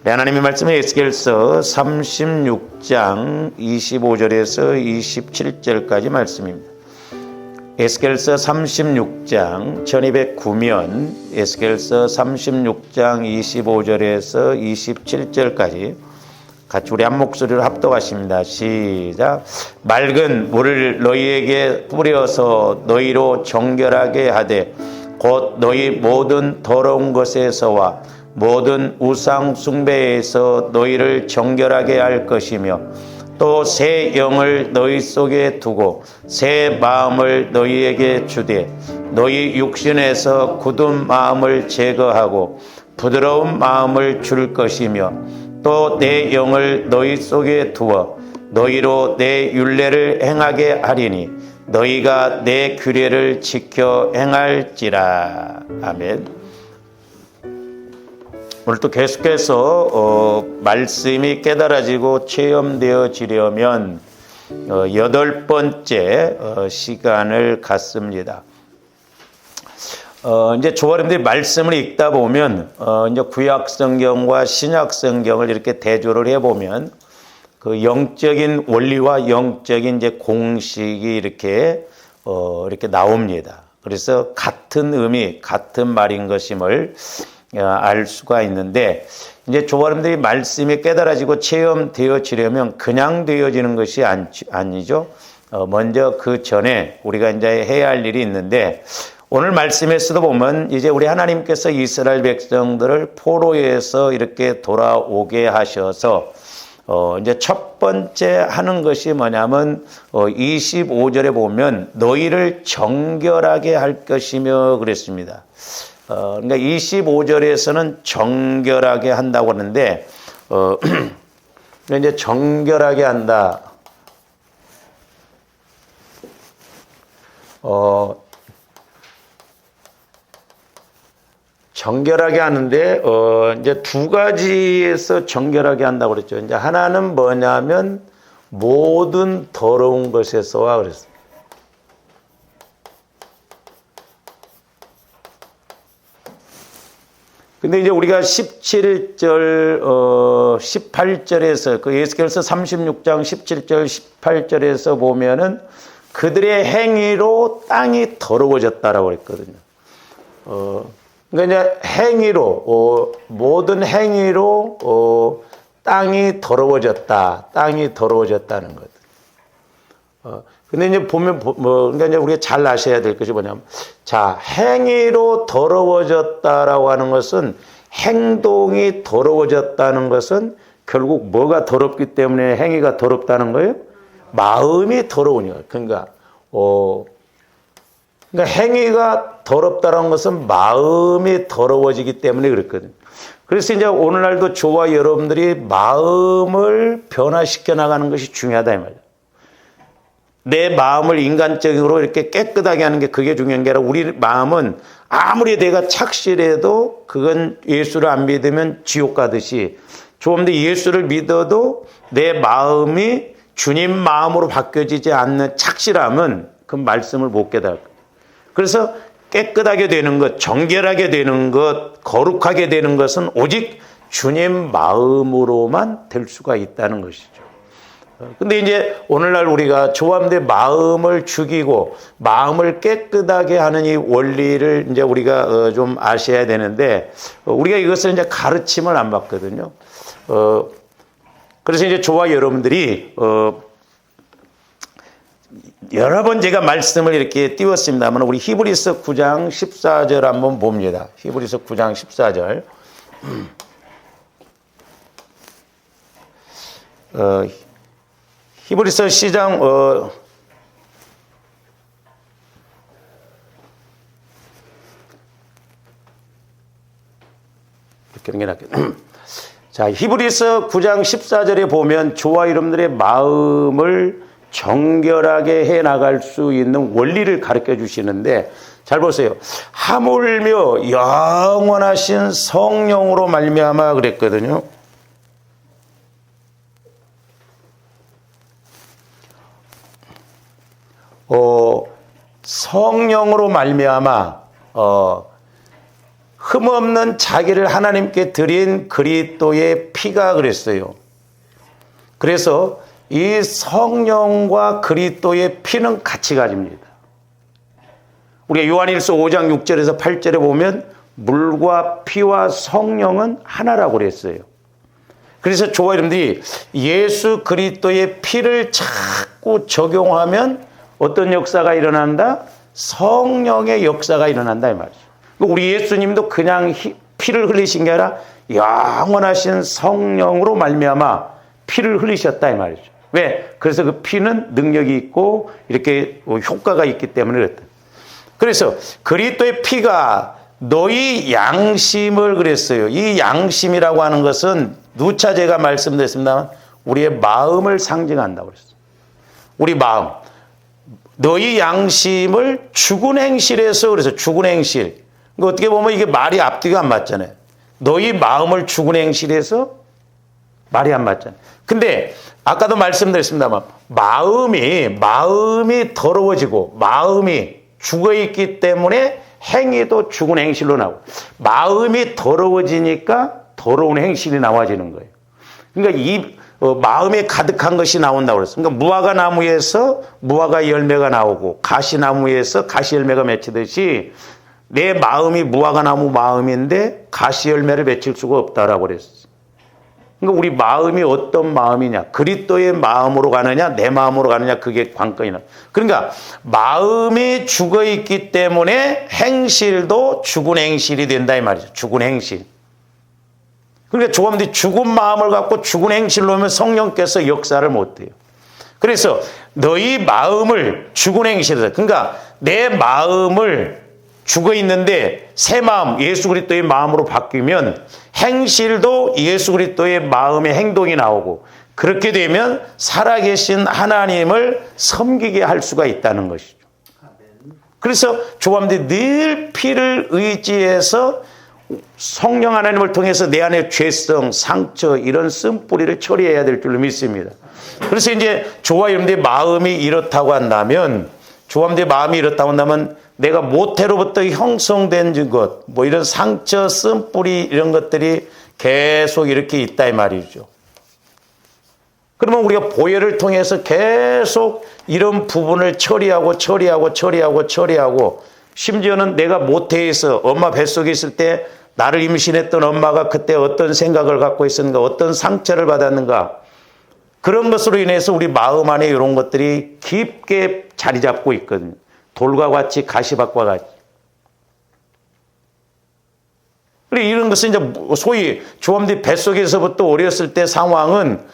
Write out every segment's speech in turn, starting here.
하나님의 말씀은 에스겔서 36장 25절에서 27절까지 말씀입니다. 에스겔서 36장 1209면 에스겔서 36장 25절에서 27절까지 같이 우리 한 목소리로 합독하십니다. 시작. 맑은 물을 너희에게 뿌려서 너희로 정결하게 하되 곧 너희 모든 더러운 것에서와 모든 우상 숭배에서 너희를 정결하게 할 것이며 또 새 영을 너희 속에 두고 새 마음을 너희에게 주되 너희 육신에서 굳은 마음을 제거하고 부드러운 마음을 줄 것이며 또 내 영을 너희 속에 두어 너희로 내 율례를 행하게 하리니 너희가 내 규례를 지켜 행할지라. 아멘. 오늘 또 계속해서 말씀이 깨달아지고 체험되어지려면 8번째 시간을 갖습니다. 이제 조아름들이 말씀을 읽다 보면 이제 구약 성경과 신약 성경을 이렇게 대조를 해보면 그 영적인 원리와 영적인 이제 공식이 이렇게 나옵니다. 그래서 같은 의미, 같은 말인 것임을 알 수가 있는데 이제 조아름들이 말씀이 깨달아지고 체험되어지려면 그냥 되어지는 것이 아니죠. 먼저 그 전에 우리가 이제 해야 할 일이 있는데 오늘 말씀에서도 보면 이제 우리 하나님께서 이스라엘 백성들을 포로에서 이렇게 돌아오게 하셔서 이제 첫 번째 하는 것이 뭐냐면 25절에 보면 너희를 정결하게 할 것이며 그랬습니다. 그러니까 25절에서는 정결하게 한다고 하는데 이제 정결하게 한다. 정결하게 하는데 이제 두 가지에서 정결하게 한다고 그랬죠. 이제 하나는 뭐냐면 모든 더러운 것에서와 그랬어요. 근데 이제 우리가 17절, 18절에서 그 에스겔서 36장 17절, 18절에서 보면은 그들의 행위로 땅이 더러워졌다라고 그랬거든요. 그러니까 이제 행위로, 모든 행위로 땅이 더러워졌다. 땅이 더러워졌다는 것. 근데 이제 보면, 그러니까 이제 우리가 잘 아셔야 될 것이 뭐냐면, 자, 행위로 더러워졌다라고 하는 것은 행동이 더러워졌다는 것은 결국 뭐가 더럽기 때문에 행위가 더럽다는 거예요? 마음이 더러우니까. 그러니까 행위가 더럽다는 것은 마음이 더러워지기 때문에 그랬거든요. 그래서 이제 오늘날도 저와 여러분들이 마음을 변화시켜 나가는 것이 중요하다 이 말이에요. 내 마음을 인간적으로 이렇게 깨끗하게 하는 게 그게 중요한 게 아니라 우리 마음은 아무리 내가 착실해도 그건 예수를 안 믿으면 지옥 가듯이 좀 더 예수를 믿어도 내 마음이 주님 마음으로 바뀌어지지 않는 착실함은 그 말씀을 못 깨달을 거예요. 그래서 깨끗하게 되는 것, 정결하게 되는 것, 거룩하게 되는 것은 오직 주님 마음으로만 될 수가 있다는 것이죠. 근데 이제 오늘날 우리가 조함대 마음을 죽이고 마음을 깨끗하게 하는 이 원리를 이제 우리가 좀 아셔야 되는데 우리가 이것을 이제 가르침을 안 받거든요. 그래서 이제 저와 여러분들이 여러 번 제가 말씀을 이렇게 띄웠습니다만 우리 히브리서 9장 14절 한번 봅니다. 히브리서 9장 14절. 히브리서 시장 이렇게 하는 게 낫겠다. 자, 히브리서 9장 14절에 보면 저와 여러분들의 마음을 정결하게 해 나갈 수 있는 원리를 가르쳐 주시는데 잘 보세요. 하물며 영원하신 성령으로 말미암아 그랬거든요. 성령으로 말미암아 흠없는 자기를 하나님께 드린 그리스도의 피가 그랬어요. 그래서 이 성령과 그리스도의 피는 같이 가집니다. 우리가 요한일서 5장 6절에서 8절에 보면 물과 피와 성령은 하나라고 그랬어요. 그래서 저와 여러분들이 예수 그리스도의 피를 자꾸 적용하면 어떤 역사가 일어난다? 성령의 역사가 일어난다 이 말이죠. 우리 예수님도 그냥 피를 흘리신 게 아니라 영원하신 성령으로 말미암아 피를 흘리셨다 이 말이죠. 왜? 그래서 그 피는 능력이 있고 이렇게 효과가 있기 때문에 그랬다. 그래서 그리스도의 피가 너희 양심을 그랬어요. 이 양심이라고 하는 것은 누차 제가 말씀드렸습니다만 우리의 마음을 상징한다고 그랬어요. 우리 마음. 너희 양심을 죽은 행실에서 그래서 죽은 행실. 그러니까 어떻게 보면 이게 말이 앞뒤가 안 맞잖아요. 너희 마음을 죽은 행실에서 말이 안 맞잖아요. 근데 아까도 말씀드렸습니다만 마음이 더러워지고 마음이 죽어있기 때문에 행위도 죽은 행실로 나오고 마음이 더러워지니까 더러운 행실이 나와지는 거예요. 그러니까 이 마음에 가득한 것이 나온다고 그랬어요. 그러니까 무화과 나무에서 무화과 열매가 나오고 가시나무에서 가시 열매가 맺히듯이 내 마음이 무화과 나무 마음인데 가시 열매를 맺힐 수가 없다라고 그랬어요. 그러니까 우리 마음이 어떤 마음이냐, 그리스도의 마음으로 가느냐, 내 마음으로 가느냐, 그게 관건이나. 그러니까 마음이 죽어 있기 때문에 행실도 죽은 행실이 된다 이 말이죠. 죽은 행실. 그러니까 조금더 죽은 마음을 갖고 죽은 행실로 하면 성령께서 역사를 못 해요. 그래서 너희 마음을 죽은 행실에서, 그러니까 내 마음을 죽어 있는데 새 마음 예수 그리스도의 마음으로 바뀌면 행실도 예수 그리스도의 마음의 행동이 나오고 그렇게 되면 살아계신 하나님을 섬기게 할 수가 있다는 것이죠. 그래서 조감들이 늘 피를 의지해서 성령 하나님을 통해서 내 안에 죄성, 상처 이런 쓴뿌리를 처리해야 될 줄로 믿습니다. 그래서 이제 저와 여러분들의 마음이 이렇다고 한다면 조감들의 마음이 이렇다고 한다면 내가 모태로부터 형성된 것, 뭐 이런 상처, 쓴뿌리 이런 것들이 계속 이렇게 있다 이 말이죠. 그러면 우리가 보혈을 통해서 계속 이런 부분을 처리하고 심지어는 내가 모태에서 엄마 뱃속에 있을 때 나를 임신했던 엄마가 그때 어떤 생각을 갖고 있었는가, 어떤 상처를 받았는가, 그런 것으로 인해서 우리 마음 안에 이런 것들이 깊게 자리 잡고 있거든요. 돌과 같이 가시밭과 같이. 이런 것은 이제 소위 조함들이 뱃속에서부터 어렸을 때 상황은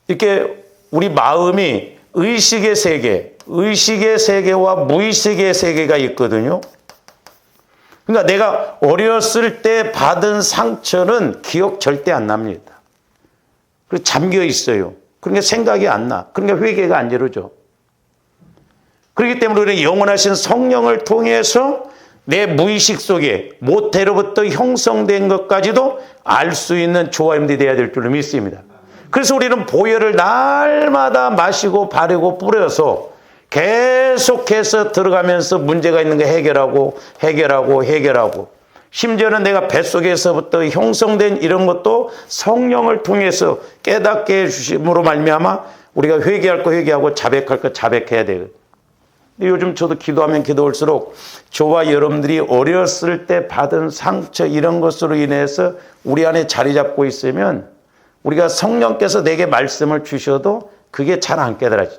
이렇게 우리 마음이 의식의 세계와 무의식의 세계가 있거든요. 그러니까 내가 어렸을 때 받은 상처는 기억 절대 안 납니다. 그리고 잠겨 있어요. 그러니까 생각이 안 나. 그러니까 회개가 안 이루어져. 그렇기 때문에 우리는 영원하신 성령을 통해서 내 무의식 속에 모태로부터 형성된 것까지도 알 수 있는 조화임들이 되어야 될 줄로 믿습니다. 그래서 우리는 보혈을 날마다 마시고 바르고 뿌려서 계속해서 들어가면서 문제가 있는 거 해결하고 심지어는 내가 뱃속에서부터 형성된 이런 것도 성령을 통해서 깨닫게 해주심으로 말미암아 우리가 회개할 거 회개하고 자백할 거 자백해야 돼요. 근데 요즘 저도 기도하면 기도할수록 저와 여러분들이 어렸을 때 받은 상처 이런 것으로 인해서 우리 안에 자리 잡고 있으면 우리가 성령께서 내게 말씀을 주셔도 그게 잘 안 깨달아져요.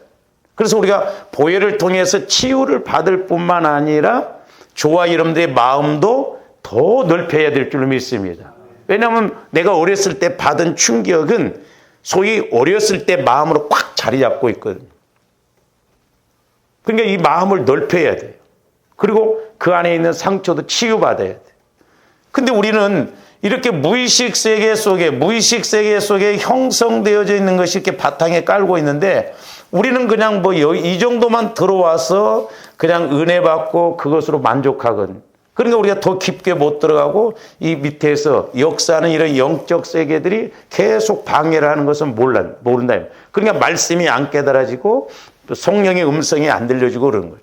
그래서 우리가 보혈을 통해서 치유를 받을 뿐만 아니라 저와 여러분들의 마음도 더 넓혀야 될 줄로 믿습니다. 왜냐하면 내가 어렸을 때 받은 충격은 소위 어렸을 때 마음으로 꽉 자리 잡고 있거든요. 그러니까 이 마음을 넓혀야 돼요. 그리고 그 안에 있는 상처도 치유받아야 돼요. 근데 우리는 이렇게 무의식 세계 속에 형성되어져 있는 것이 이렇게 바탕에 깔고 있는데 우리는 그냥 뭐 이 정도만 들어와서 그냥 은혜 받고 그것으로 만족하거든요. 그러니까 우리가 더 깊게 못 들어가고 이 밑에서 역사하는 이런 영적 세계들이 계속 방해를 하는 것은 모른다. 그러니까 말씀이 안 깨달아지고 또 성령의 음성이 안 들려지고 그러는 거예요.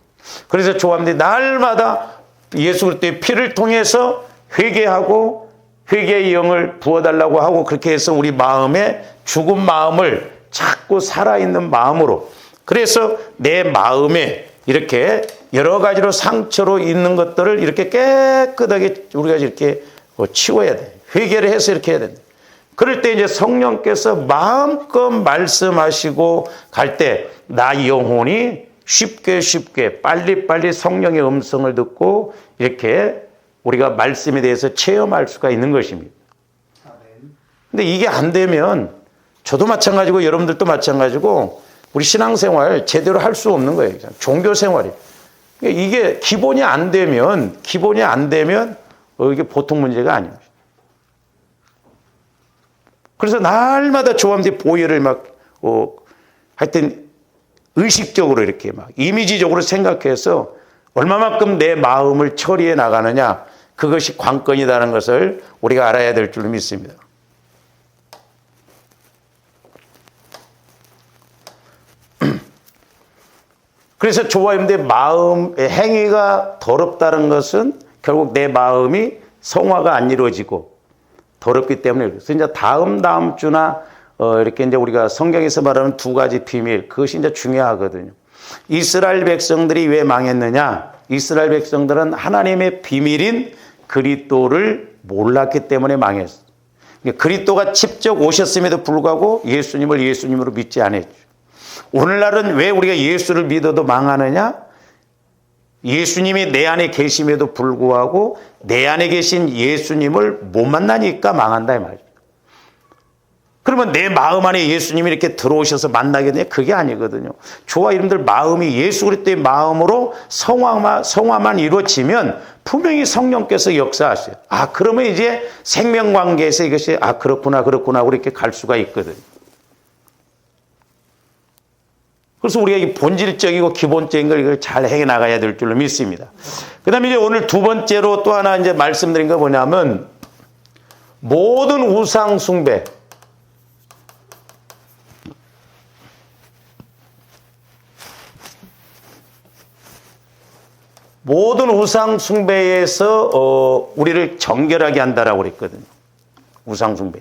그래서 조함들이 날마다 예수 그리스도의 피를 통해서 회개하고 회개의 영을 부어달라고 하고 그렇게 해서 우리 마음에 죽은 마음을 자꾸 살아있는 마음으로 그래서 내 마음에 이렇게 여러 가지로 상처로 있는 것들을 이렇게 깨끗하게 우리가 이렇게 치워야 돼. 회개를 해서 이렇게 해야 된다. 그럴 때 이제 성령께서 마음껏 말씀하시고 갈 때 나 영혼이 쉽게 빨리 성령의 음성을 듣고 이렇게 우리가 말씀에 대해서 체험할 수가 있는 것입니다. 근데 이게 안 되면 저도 마찬가지고 여러분들도 마찬가지고 우리 신앙생활 제대로 할 수 없는 거예요. 종교생활이. 이게 기본이 안 되면 이게 보통 문제가 아닙니다. 그래서 날마다 조함대 보혈을 하여튼 의식적으로 이렇게 이미지적으로 생각해서 얼마만큼 내 마음을 처리해 나가느냐 그것이 관건이라는 것을 우리가 알아야 될 줄로 믿습니다. 그래서 조화임대 마음의 행위가 더럽다는 것은 결국 내 마음이 성화가 안 이루어지고 더럽기 때문에 그래서 이제 다음 주나 이렇게 이제 우리가 성경에서 말하는 두 가지 비밀 그것이 이제 중요하거든요. 이스라엘 백성들이 왜 망했느냐? 이스라엘 백성들은 하나님의 비밀인 그리스도를 몰랐기 때문에 망했어. 그리스도가 직접 오셨음에도 불구하고 예수님을 예수님으로 믿지 않았죠. 오늘날은 왜 우리가 예수를 믿어도 망하느냐? 예수님이 내 안에 계심에도 불구하고 내 안에 계신 예수님을 못 만나니까 망한다 이 말이죠. 그러면 내 마음 안에 예수님이 이렇게 들어오셔서 만나겠냐? 그게 아니거든요. 저와 여러분들 마음이 예수 그리스도의 마음으로 성화만 이루어지면 분명히 성령께서 역사하세요. 그러면 이제 생명관계에서 이것이 그렇구나 이렇게 갈 수가 있거든요. 그래서 우리가 이 본질적이고 기본적인 걸 이걸 잘 해 나가야 될 줄로 믿습니다. 그 다음에 이제 오늘 두 번째로 또 하나 이제 말씀드린 거 뭐냐면 모든 우상 숭배. 모든 우상 숭배에서 우리를 정결하게 한다라고 그랬거든요. 우상 숭배.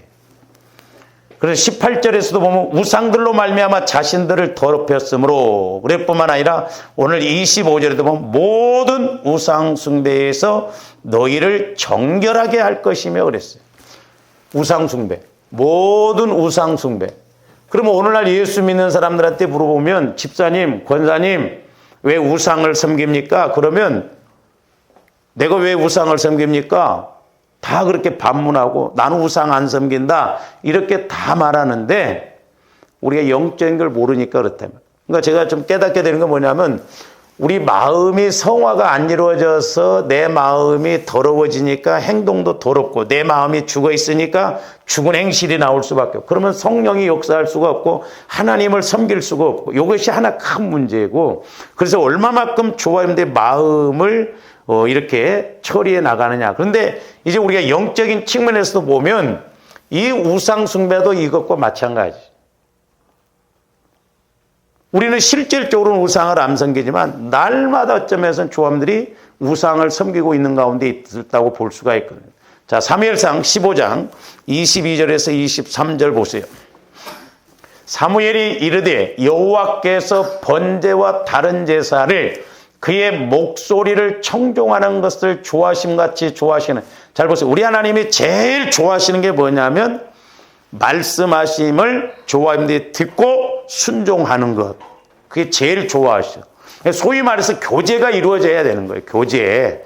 그래서 18절에서도 보면 우상들로 말미암아 자신들을 더럽혔으므로 그럴 뿐만 아니라 오늘 25절에도 보면 모든 우상 숭배에서 너희를 정결하게 할 것이며 그랬어요. 우상 숭배. 모든 우상 숭배. 그러면 오늘날 예수 믿는 사람들한테 물어보면 집사님, 권사님 왜 우상을 섬깁니까? 그러면 내가 왜 우상을 섬깁니까? 다 그렇게 반문하고 나는 우상 안 섬긴다 이렇게 다 말하는데 우리가 영적인 걸 모르니까 그렇다면 그러니까 제가 좀 깨닫게 되는 건 뭐냐면 우리 마음이 성화가 안 이루어져서 내 마음이 더러워지니까 행동도 더럽고 내 마음이 죽어 있으니까 죽은 행실이 나올 수밖에 없고 그러면 성령이 역사할 수가 없고 하나님을 섬길 수가 없고 이것이 하나 큰 문제고 그래서 얼마만큼 조화임대 마음을 이렇게 처리해 나가느냐. 그런데 이제 우리가 영적인 측면에서도 보면 이 우상 숭배도 이것과 마찬가지. 우리는 실질적으로는 우상을 안 섬기지만 날마다 어쩌면서 조함들이 우상을 섬기고 있는 가운데 있다고 볼 수가 있거든요. 자, 사무엘상 15장 22절에서 23절 보세요. 사무엘이 이르되 여호와께서 번제와 다른 제사를 그의 목소리를 청종하는 것을 좋아하심같이 좋아하시는. 잘 보세요. 우리 하나님이 제일 좋아하시는 게 뭐냐면 말씀하심을 조화임대 듣고 순종하는 것. 그게 제일 좋아하시죠. 소위 말해서 교제가 이루어져야 되는 거예요. 교제.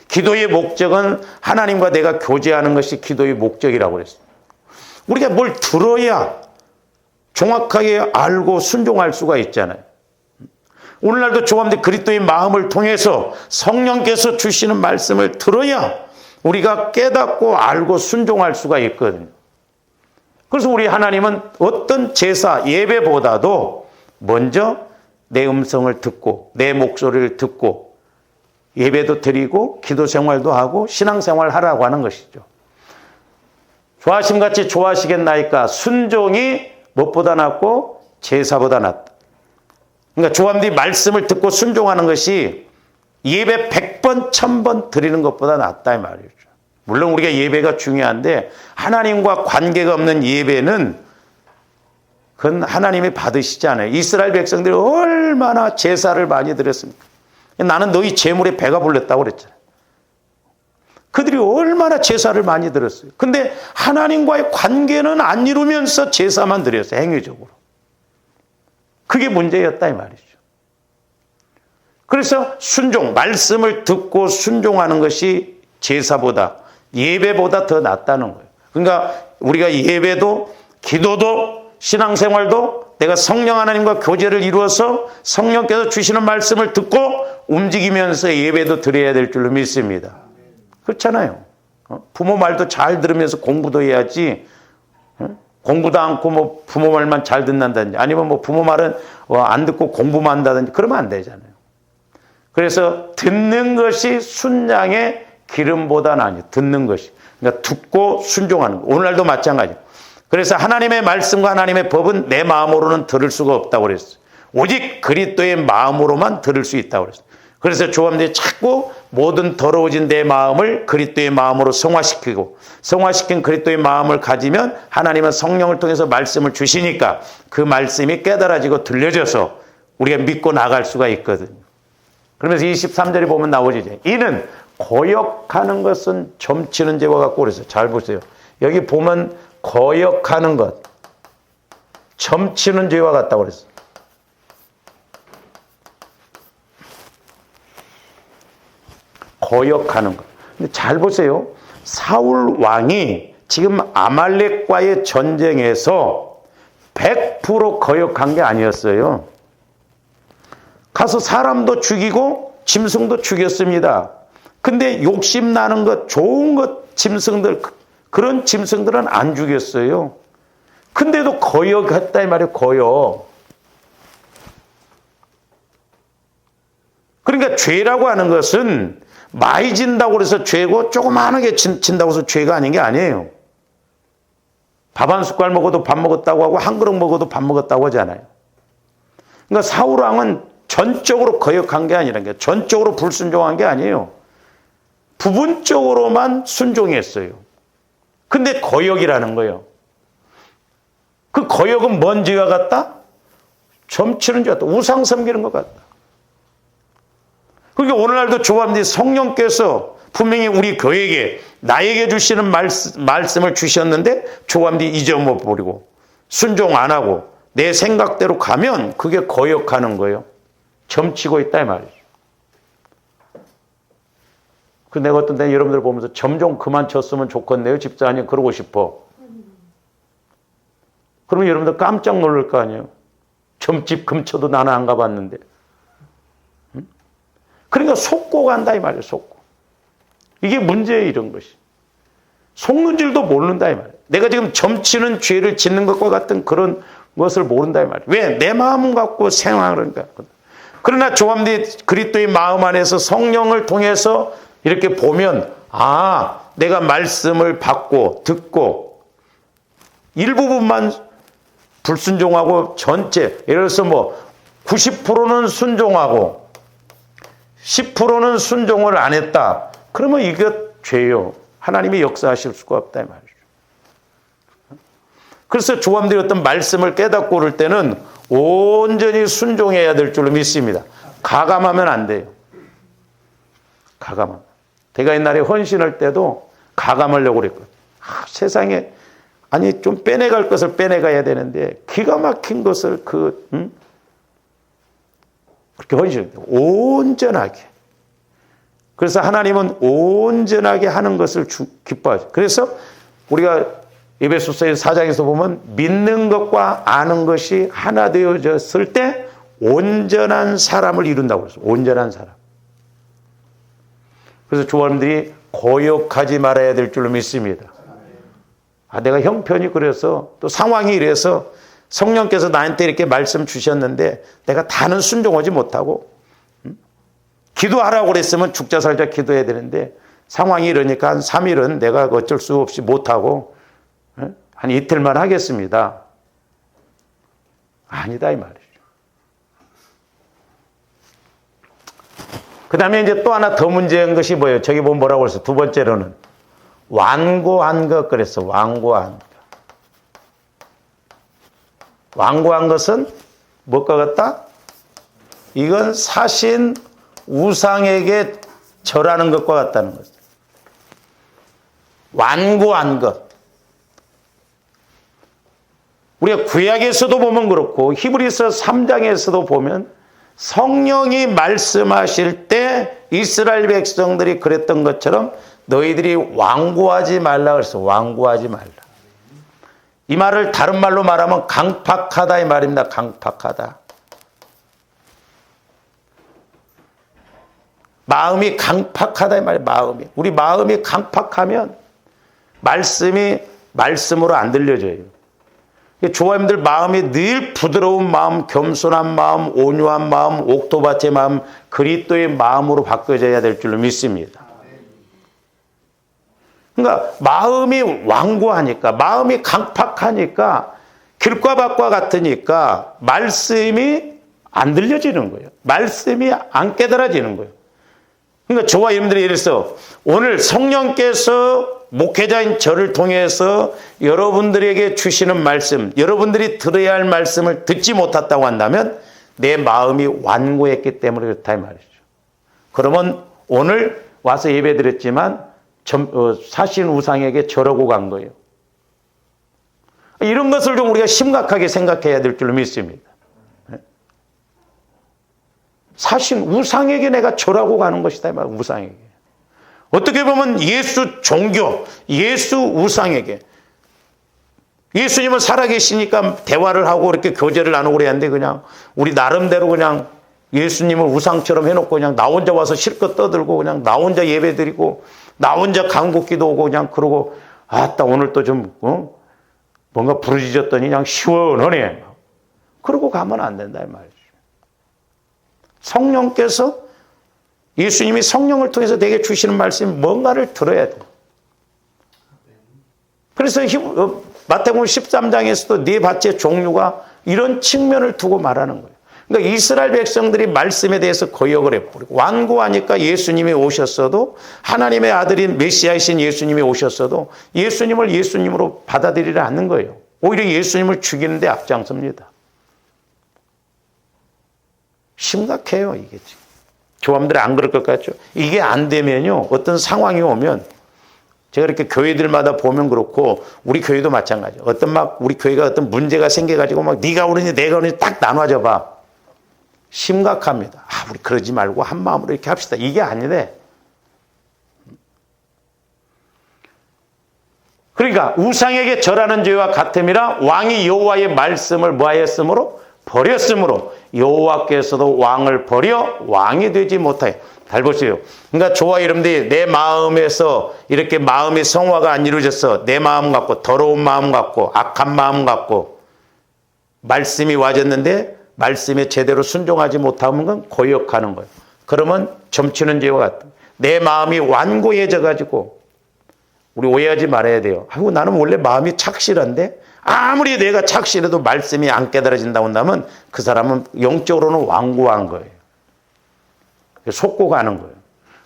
기도의 목적은 하나님과 내가 교제하는 것이 기도의 목적이라고 그랬어요. 우리가 뭘 들어야 정확하게 알고 순종할 수가 있잖아요. 오늘날도 조함대 그리스도의 마음을 통해서 성령께서 주시는 말씀을 들어야 우리가 깨닫고 알고 순종할 수가 있거든요. 그래서 우리 하나님은 어떤 제사, 예배보다도 먼저 내 음성을 듣고 내 목소리를 듣고 예배도 드리고 기도 생활도 하고 신앙생활을 하라고 하는 것이죠. 좋아하심같이 좋아하시겠나이까 순종이 무엇보다 낫고 제사보다 낫다. 그러니까 조함대 말씀을 듣고 순종하는 것이 예배 100번, 1000번 드리는 것보다 낫다 이 말이죠. 물론 우리가 예배가 중요한데 하나님과 관계가 없는 예배는 그건 하나님이 받으시지 않아요. 이스라엘 백성들이 얼마나 제사를 많이 드렸습니까? 나는 너희 재물에 배가 불렀다고 그랬잖아요. 그들이 얼마나 제사를 많이 드렸어요. 근데 하나님과의 관계는 안 이루면서 제사만 드렸어요. 행위적으로. 그게 문제였다 이 말이죠. 그래서 순종, 말씀을 듣고 순종하는 것이 제사보다 예배보다 더 낫다는 거예요. 그러니까 우리가 예배도 기도도 신앙생활도 내가 성령 하나님과 교제를 이루어서 성령께서 주시는 말씀을 듣고 움직이면서 예배도 드려야 될 줄로 믿습니다. 그렇잖아요. 부모 말도 잘 들으면서 공부도 해야지. 공부도 않고 뭐 부모 말만 잘 듣는다든지 아니면 뭐 부모 말은 안 듣고 공부만 한다든지 그러면 안 되잖아요. 그래서 듣는 것이 순양의 기름보다는 아니에요. 듣는 것이. 그러니까 듣고 순종하는 거. 오늘날도 마찬가지예요. 그래서 하나님의 말씀과 하나님의 법은 내 마음으로는 들을 수가 없다고 그랬어요. 오직 그리스도의 마음으로만 들을 수 있다고 그랬어요. 그래서 조합들이 자꾸 모든 더러워진 내 마음을 그리스도의 마음으로 성화시키고 성화시킨 그리스도의 마음을 가지면 하나님은 성령을 통해서 말씀을 주시니까 그 말씀이 깨달아지고 들려져서 우리가 믿고 나갈 수가 있거든요. 그러면서 23절에 보면 나오지. 이는 거역하는 것은 점치는 죄와 같고 그래서 잘 보세요. 여기 보면 거역하는 것, 점치는 죄와 같다고 그랬어요. 거역하는 것. 근데 잘 보세요. 사울 왕이 지금 아말렉과의 전쟁에서 100% 거역한 게 아니었어요. 가서 사람도 죽이고 짐승도 죽였습니다. 근데 욕심 나는 것, 좋은 것, 짐승들, 그런 짐승들은 안 죽였어요. 근데도 거역했다 이 말이에요. 거역. 그러니까 죄라고 하는 것은 많이 진다고 해서 죄고 조그마하게 진다고 해서 죄가 아닌 게 아니에요. 밥 한 숟갈 먹어도 밥 먹었다고 하고 한 그릇 먹어도 밥 먹었다고 하잖아요. 그러니까 사울 왕은 전적으로 거역한 게 아니라는 게 전적으로 불순종한 게 아니에요. 부분적으로만 순종했어요. 근데 거역이라는 거예요. 그 거역은 뭔 죄와 같다? 점치는 죄 같다. 우상 섬기는 것 같다. 그러니까 오늘날도 조합들이 성령께서 분명히 우리 교회에게 나에게 주시는 말씀을 주셨는데 조합들이 잊어버리고 순종 안 하고 내 생각대로 가면 그게 거역하는 거예요. 점치고 있다 이 말이죠. 그 내가 어떤 때 여러분들 보면서 점 좀 그만 쳤으면 좋겠네요. 집사님 그러고 싶어. 그러면 여러분들 깜짝 놀랄 거 아니에요. 점집 근처도 나는 안 가봤는데. 그러니까 속고 간다 이 말이에요. 속고. 이게 문제예요. 이런 것이. 속는 줄도 모른다 이 말이에요. 내가 지금 점치는 죄를 짓는 것과 같은 그런 것을 모른다 이 말이에요. 왜? 내 마음 갖고 생활하니까. 그러나 조합들이 그리스도의 마음 안에서 성령을 통해서 이렇게 보면 아 내가 말씀을 받고 듣고 일부분만 불순종하고 전체 예를 들어서 뭐 90%는 순종하고 10%는 순종을 안 했다. 그러면 이게 죄요. 하나님이 역사하실 수가 없다 이 말이죠. 그래서 조함들이 어떤 말씀을 깨닫고 그럴 때는 온전히 순종해야 될 줄로 믿습니다. 가감하면 안 돼요. 가감하면. 제가 옛날에 헌신할 때도 가감하려고 그랬거든요. 세상에 아니 좀 빼내갈 것을 빼내가야 되는데 기가 막힌 것을 그렇게 헌신해요. 온전하게. 그래서 하나님은 온전하게 하는 것을 기뻐하죠. 그래서 우리가 에베소서 4장에서 보면 믿는 것과 아는 것이 하나 되어졌을 때 온전한 사람을 이룬다고 그랬어요. 온전한 사람. 그래서 조원들이 거역하지 말아야 될 줄로 믿습니다. 아, 내가 형편이 그래서 또 상황이 이래서 성령께서 나한테 이렇게 말씀 주셨는데 내가 다는 순종하지 못하고 기도하라고 그랬으면 죽자 살자 기도해야 되는데 상황이 이러니까 한 3일은 내가 어쩔 수 없이 못하고 한 이틀만 하겠습니다. 아니다 이 말이죠. 그 다음에 이제 또 하나 더 문제인 것이 뭐예요? 저기 보면 뭐라고 그랬어? 두 번째로는 완고한 것 그랬어. 완고한 것. 완고한 것은 뭐가 같다? 이건 사신 우상에게 절하는 것과 같다는 거죠. 완고한 것. 우리가 구약에서도 보면 그렇고 히브리서 3장에서도 보면 성령이 말씀하실 때 이스라엘 백성들이 그랬던 것처럼 너희들이 완고하지 말라 그랬어. 완고하지 말라. 이 말을 다른 말로 말하면 강팍하다 이 말입니다. 강팍하다. 마음이 강팍하다 이 말이에요. 마음이. 우리 마음이 강팍하면 말씀이 말씀으로 안 들려져요. 조화님들 마음이 늘 부드러운 마음, 겸손한 마음, 온유한 마음, 옥토밭의 마음, 그리스도의 마음으로 바뀌어져야 될 줄로 믿습니다. 그러니까 마음이 완고하니까, 마음이 강팍하니까, 길과 밭과 같으니까 말씀이 안 들려지는 거예요. 말씀이 안 깨달아지는 거예요. 그러니까 저와 여러분들이 예를 들어서 오늘 성령께서 목회자인 저를 통해서 여러분들에게 주시는 말씀, 여러분들이 들어야 할 말씀을 듣지 못했다고 한다면 내 마음이 완고했기 때문에 그렇다 이 말이죠. 그러면 오늘 와서 예배 드렸지만 사신 우상에게 절하고 간 거예요. 이런 것을 좀 우리가 심각하게 생각해야 될 줄로 믿습니다. 사신 우상에게 내가 절하고 가는 것이다 이 말이에요. 우상에게. 어떻게 보면 예수 종교, 예수 우상에게. 예수님은 살아계시니까 대화를 하고 이렇게 교제를 나누고 그랬는데 그냥 우리 나름대로 그냥 예수님을 우상처럼 해놓고 그냥 나 혼자 와서 실컷 떠들고 그냥 나 혼자 예배 드리고 나 혼자 간국기도 오고 그냥 그러고 아따 오늘 또 좀 뭔가 부르짖었더니 그냥 시원하네. 그러고 가면 안 된다 이 말이죠. 성령께서 예수님이 성령을 통해서 내게 주시는 말씀이 뭔가를 들어야 돼요. 그래서 마태복음 13장에서도 네 밭의 종류가 이런 측면을 두고 말하는 거예요. 그러니까 이스라엘 백성들이 말씀에 대해서 거역을 해버리고 완고하니까 예수님이 오셨어도 하나님의 아들인 메시아이신 예수님이 오셨어도 예수님을 예수님으로 받아들이지 않는 거예요. 오히려 예수님을 죽이는 데 앞장섭니다. 심각해요 이게 지금. 조합들이 안 그럴 것 같죠? 이게 안 되면요. 어떤 상황이 오면 제가 이렇게 교회들마다 보면 그렇고 우리 교회도 마찬가지예요. 어떤 막 우리 교회가 어떤 문제가 생겨가지고 막 네가 오르니 내가 오르니 딱 나눠져 봐. 심각합니다. 우리 그러지 말고 한 마음으로 이렇게 합시다. 이게 아니래. 그러니까 우상에게 절하는 죄와 같음이라 왕이 여호와의 말씀을 뭐하였으므로? 버렸으므로 여호와께서도 왕을 버려 왕이 되지 못하여. 잘 보세요. 그러니까 저와 여러분들이 내 마음에서 이렇게 마음의 성화가 안 이루어져서 내 마음 같고 더러운 마음 같고 악한 마음 같고 말씀이 와졌는데 말씀에 제대로 순종하지 못하는 건 고역하는 거예요. 그러면 점치는 죄와 같다. 내 마음이 완고해져 가지고 우리 오해하지 말아야 돼요. 나는 원래 마음이 착실한데 아무리 내가 착실해도 말씀이 안 깨달아진다고 한다면 그 사람은 영적으로는 완고한 거예요. 속고 가는 거예요.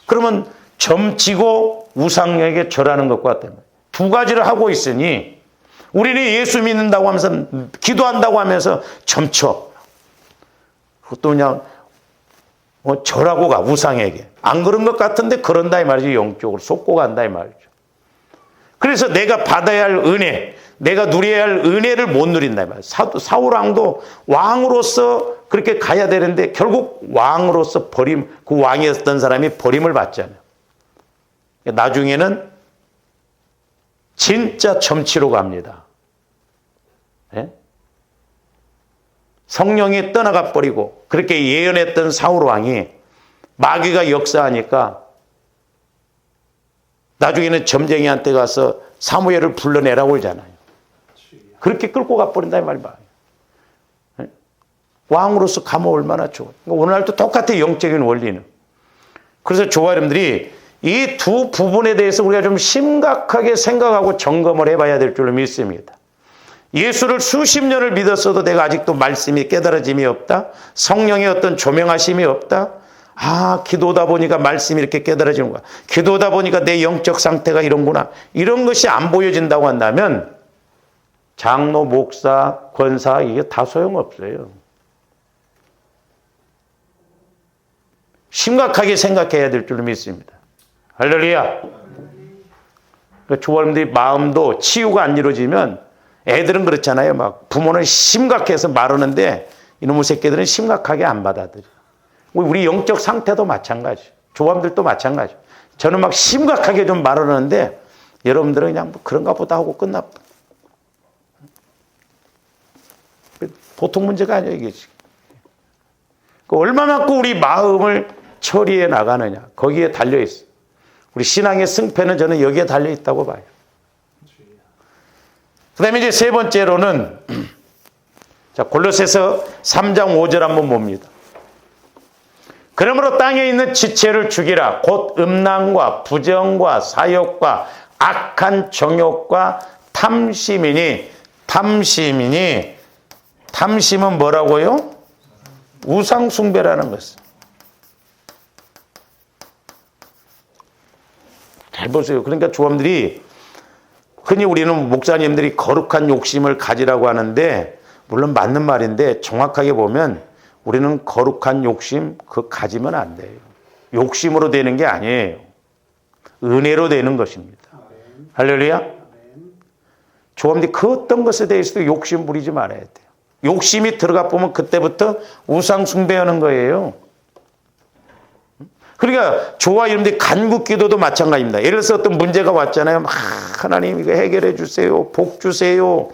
그러면 점치고 우상에게 절하는 것과 같은 거예요. 두 가지를 하고 있으니 우리는 예수 믿는다고 하면서 기도한다고 하면서 점쳐. 그것도 그냥 절하고 가 우상에게. 안 그런 것 같은데 그런다 이 말이죠. 영적으로 속고 간다 이 말이죠. 그래서 내가 받아야 할 은혜, 내가 누려야 할 은혜를 못 누린다 이 말이에요. 사울 왕도 왕으로서 그렇게 가야 되는데 결국 왕으로서 그 왕이었던 사람이 버림을 받잖아요. 나중에는 진짜 점치로 갑니다. 네? 성령이 떠나가 버리고 그렇게 예언했던 사울 왕이 마귀가 역사하니까 나중에는 점쟁이한테 가서 사무엘을 불러내라고 그러잖아요. 그렇게 끌고 가버린다 이 말이야. 왕으로서 가면 얼마나 좋아. 오늘날도 똑같아 영적인 원리는. 그래서 저와 여러분들이 이 두 부분에 대해서 우리가 좀 심각하게 생각하고 점검을 해봐야 될 줄로 믿습니다. 예수를 수십 년을 믿었어도 내가 아직도 말씀이 깨달아짐이 없다. 성령의 어떤 조명하심이 없다. 기도다 보니까 말씀이 이렇게 깨달아지는 거야. 기도다 보니까 내 영적 상태가 이런구나. 이런 것이 안 보여진다고 한다면 장로, 목사, 권사 이게 다 소용없어요. 심각하게 생각해야 될 줄 믿습니다. 할렐루야. 조원들이 마음도 치유가 안 이루어지면 애들은 그렇잖아요. 막 부모는 심각해서 말하는데 이놈의 새끼들은 심각하게 안 받아들여. 우리 영적 상태도 마찬가지. 조함들도 마찬가지. 저는 막 심각하게 좀 말하는데 여러분들은 그냥 뭐 그런가 보다 하고 끝나. 보통 문제가 아니에요, 이게 지금. 얼마만큼 우리 마음을 처리해 나가느냐. 거기에 달려 있어요. 우리 신앙의 승패는 저는 여기에 달려 있다고 봐요. 그 다음에 이제 세 번째로는, 자, 골로새서 3장 5절 한번 봅니다. 그러므로 땅에 있는 지체를 죽이라. 곧 음란과 부정과 사욕과 악한 정욕과 탐심이니, 탐심은 뭐라고요? 우상숭배라는 것을. 잘 보세요. 그러니까 조함들이, 흔히 우리는 목사님들이 거룩한 욕심을 가지라고 하는데, 물론 맞는 말인데 정확하게 보면 우리는 거룩한 욕심 그거 가지면 안 돼요. 욕심으로 되는 게 아니에요. 은혜로 되는 것입니다. 할렐루야. 조함들이 그 어떤 것에 대해서도 욕심 부리지 말아야 돼요. 욕심이 들어가 보면 그때부터 우상 숭배하는 거예요. 그러니까 저와 여러분들이 간구 기도도 마찬가지입니다. 예를 들어서 어떤 문제가 왔잖아요. 하나님 이거 해결해 주세요. 복 주세요.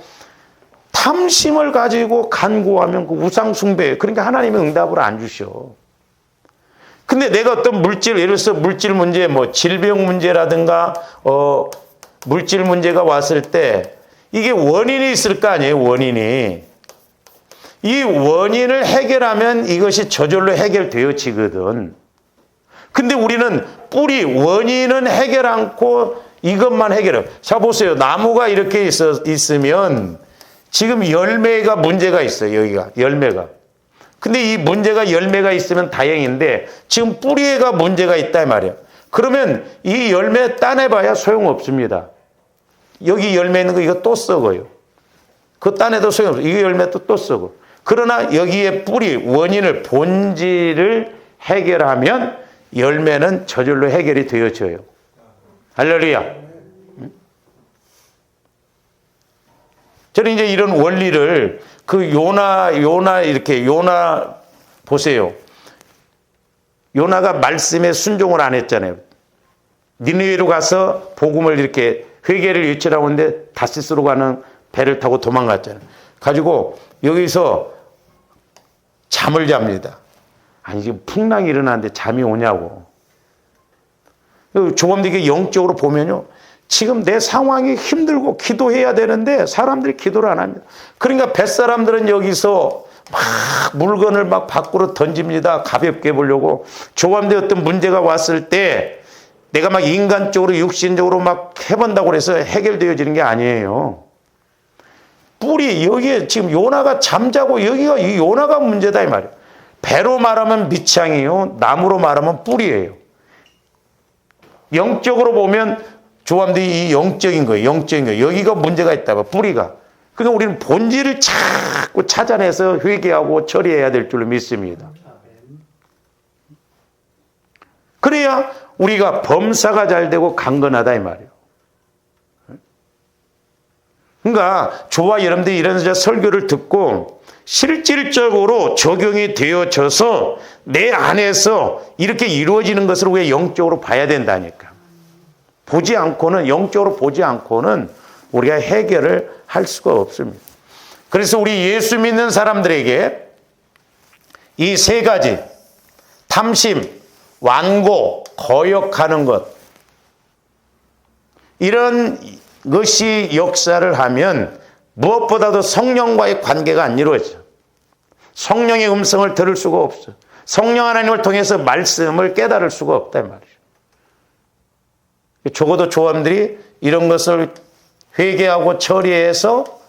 탐심을 가지고 간구하면 그 우상 숭배예요. 그러니까 하나님이 응답을 안 주셔. 근데 내가 어떤 물질, 예를 들어서 물질 문제, 뭐 질병 문제라든가 물질 문제가 왔을 때 이게 원인이 있을 거 아니에요. 원인이. 이 원인을 해결하면 이것이 저절로 해결되어지거든. 근데 우리는 뿌리, 원인은 해결 않고 이것만 해결해요. 자, 보세요. 나무가 이렇게 있으면 지금 열매가 문제가 있어요. 여기가, 열매가. 근데 이 문제가 열매가 있으면 다행인데 지금 뿌리가 문제가 있다 이 말이에요. 그러면 이 열매 따내봐야 소용없습니다. 여기 열매 있는 거 이거 또 썩어요. 그 따내도 소용없어요. 이 열매도 또 썩어. 그러나 여기에 뿌리, 원인을, 본질을 해결하면 열매는 저절로 해결이 되어져요. 할렐루야. 저는 이제 이런 원리를 그 요나 보세요. 요나가 말씀에 순종을 안 했잖아요. 니느웨로 가서 복음을 이렇게 회개를 외치라고 하는데 다시스로 가는 배를 타고 도망갔잖아요. 가지고 여기서 잠을 잡니다. 아니 지금 풍랑이 일어나는데 잠이 오냐고. 조금 되게 영적으로 보면요. 지금 내 상황이 힘들고 기도해야 되는데 사람들이 기도를 안 합니다. 그러니까 뱃사람들은 여기서 막 물건을 막 밖으로 던집니다. 가볍게 보려고. 조감대 어떤 문제가 왔을 때 내가 막 인간적으로 육신적으로 막 해본다고 해서 해결되어지는 게 아니에요. 뿌리 여기에 지금 요나가 잠자고 여기가 이 요나가 문제다 이 말이에요. 배로 말하면 밑창이요. 나무로 말하면 뿌리예요. 영적으로 보면 조함들이 이 영적인 거예요. 영적인 거예요. 여기가 문제가 있다고 뿌리가. 그러니까 우리는 본질을 자꾸 찾아내서 회개하고 처리해야 될 줄로 믿습니다. 그래야 우리가 범사가 잘 되고 강건하다 이 말이에요. 그러니까 저와 여러분들이 이런 설교를 듣고 실질적으로 적용이 되어져서 내 안에서 이렇게 이루어지는 것을 우리가 영적으로 봐야 된다니까. 보지 않고는, 영적으로 보지 않고는 우리가 해결을 할 수가 없습니다. 그래서 우리 예수 믿는 사람들에게 이 세 가지, 탐심, 완고, 거역하는 것, 이런 것이 역사를 하면 무엇보다도 성령과의 관계가 안 이루어져. 성령의 음성을 들을 수가 없어. 성령 하나님을 통해서 말씀을 깨달을 수가 없단 말이죠. 적어도 조함들이 이런 것을 회개하고 처리해서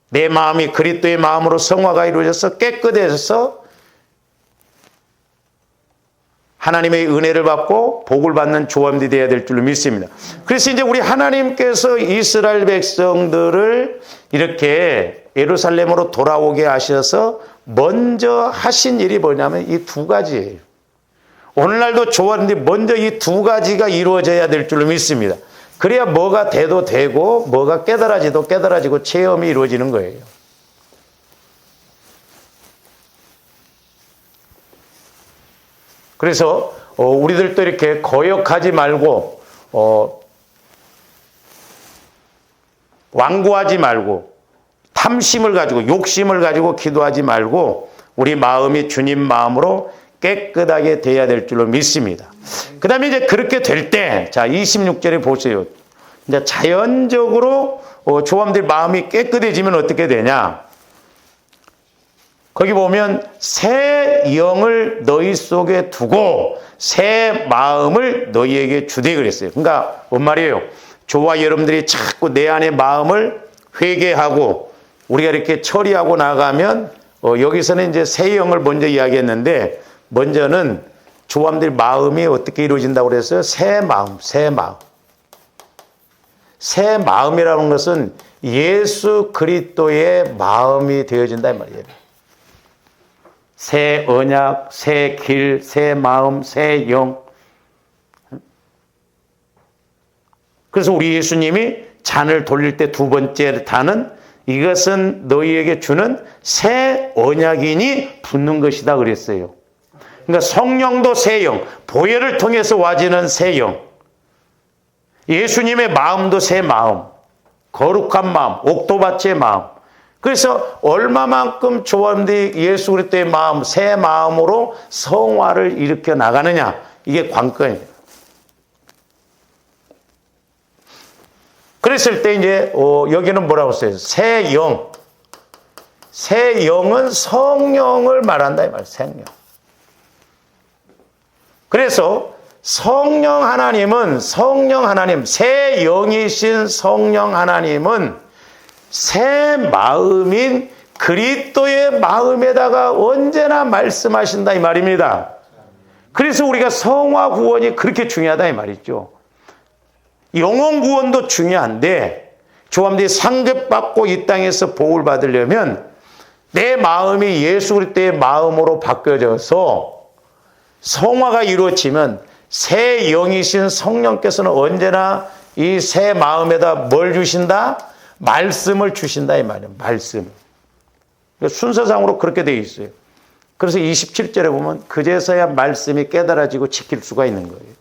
내 마음이 그리스도의 마음으로 성화가 이루어져서 깨끗해져서 하나님의 은혜를 받고 복을 받는 조함들이 되어야 될 줄로 믿습니다. 그래서 이제 우리 하나님께서 이스라엘 백성들을 이렇게 예루살렘으로 돌아오게 하셔서 먼저 하신 일이 뭐냐면 이 두 가지예요. 오늘날도 조함인데 먼저 이 두 가지가 이루어져야 될 줄로 믿습니다. 그래야 뭐가 돼도 되고 뭐가 깨달아지도 깨달아지고 체험이 이루어지는 거예요. 그래서 우리들도 이렇게 거역하지 말고 완고하지 말고 탐심을 가지고 욕심을 가지고 기도하지 말고 우리 마음이 주님 마음으로 깨끗하게 돼야 될 줄로 믿습니다. 그 다음에 이제 그렇게 될 때, 자, 26절에 보세요. 이제 자연적으로 조함들 마음이 깨끗해지면 어떻게 되냐? 거기 보면 새 영을 너희 속에 두고 새 마음을 너희에게 주되 그랬어요. 그러니까 뭔 말이에요? 저와 여러분들이 자꾸 내 안의 마음을 회개하고 우리가 이렇게 처리하고 나가면 여기서는 이제 새 영을 먼저 이야기했는데 먼저는 조함들 마음이 어떻게 이루어진다고 그랬어요? 새 마음, 새 마음. 새 마음이라는 것은 예수 그리스도의 마음이 되어진다 이 말이에요. 새 언약, 새 길, 새 마음, 새 영. 그래서 우리 예수님이 잔을 돌릴 때 두 번째 단은 이것은 너희에게 주는 새 언약이니 붓는 것이다 그랬어요. 그러니까 성령도 새 영, 보혈을 통해서 와지는 새 영. 예수님의 마음도 새 마음, 거룩한 마음, 옥토밭의 마음. 그래서 얼마만큼 조함들이 예수 그리스도의 마음, 새 마음으로 성화를 일으켜 나가느냐. 이게 관건이에요. 그랬을 때 이제 여기는 뭐라고 써요? 새 영. 새 영은 성령을 말한다 이 말이에요. 성령. 그래서 성령 하나님, 새 영이신 성령 하나님은 새 마음인 그리스도의 마음에다가 언제나 말씀하신다 이 말입니다. 그래서 우리가 성화 구원이 그렇게 중요하다 이 말이죠. 영혼 구원도 중요한데 조함들이 상급받고 이 땅에서 복을 받으려면 내 마음이 예수 그리스도의 마음으로 바뀌어져서 성화가 이루어지면 새 영이신 성령께서는 언제나 이 새 마음에다 뭘 주신다? 말씀을 주신다 이 말이에요. 말씀. 순서상으로 그렇게 되어 있어요. 그래서 27절에 보면 그제서야 말씀이 깨달아지고 지킬 수가 있는 거예요.